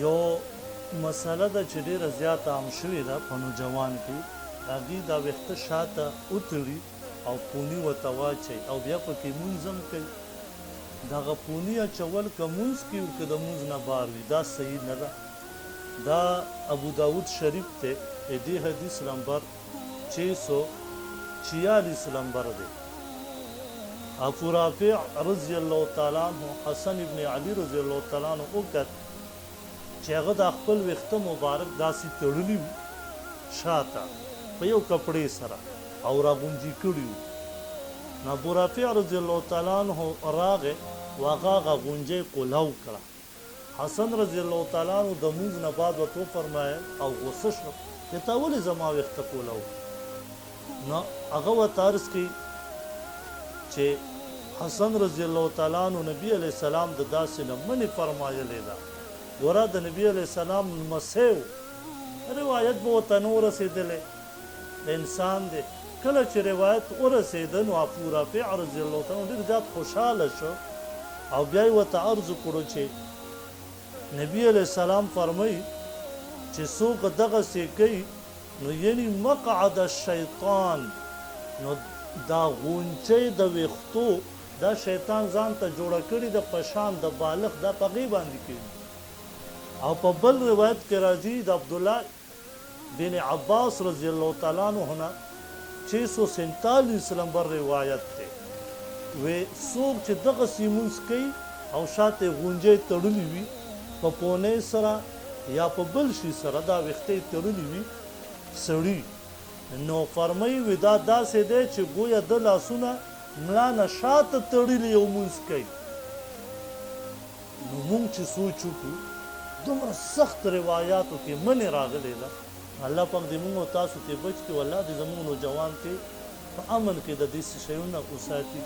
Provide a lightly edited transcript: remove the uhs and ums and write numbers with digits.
یو مسله ده چې ډېره زیاته عام شوې ده په نوجوان کې هغې دا ویښته شاته وتړي او پوني ورته واچوي او بیا پکې مونځ هم کوي دغه پوني اچول که مونځ کې وي که د مونځ نه بار وي دا صحیح نه ده دا ابو داود شریف ته دې حدیث نمبر 646 نمبر دی ابو رافع رضی الله تعالی عنہ حسن ابن علی رضی الله تعالی عنہ وکړ چې هغه د خپل ویښته مبارک داسې تړلی وي شاته په یو کپړې سره او راغونجي کړي وي نو ابو رافع رضی الله تعالی عنہ راغی واغه غونجې قلو کړه حسن رضی الله تعالی عنہ د مونځ نه بعد ورته فرمایل او غصه شو چې تا ولې زما ویښته قلو نو هغه ورته عرض کړي چې حسن رضی الله تعالی عنہ نبی علیہ السلام د داسې نه منې فرمایلې ده ګوره د نبی علیہ السلام لمسی و روایت به ورته نه ورسېدلی د انسان دی کله چې روایت ورسېده نو ابو رافع رضی الله تعالی ډېر زیات خوشحاله شو او بیا یې ورته عرض وکړو چې نبی علیہ السلام فرمایي چې څوک دغسې کوي نو یعنی مقعد الشیطان نو دا غونچې د ویښتو دا شیطان ځان ته جوړه کړې د پشان د بالغ دا په هغې باندې کوي او په بل روایت کې راځي د عبدالله بن عباس رضی الله تعالی عنہ نه 647 نمبر روایت دی وی څوک چې دغسې مونځ کوي او شاته غونجې تړلې وي په پونې سره یا په بل شي سره دا ویښتې تړلې وي سړي نو فرمایي وي دا داسې دی چې ګویا د لاسونه ملا نه شاته تړلي یو مونځ کوي نو مونږ چې سوچ وکړو دومره سخت روایاتو کې منې راغلی ده الله پاک دې مونږ او تاسو ته بچ کړي والله دې زموږ نوجوان کې په امن کې د دې شیونو وساتي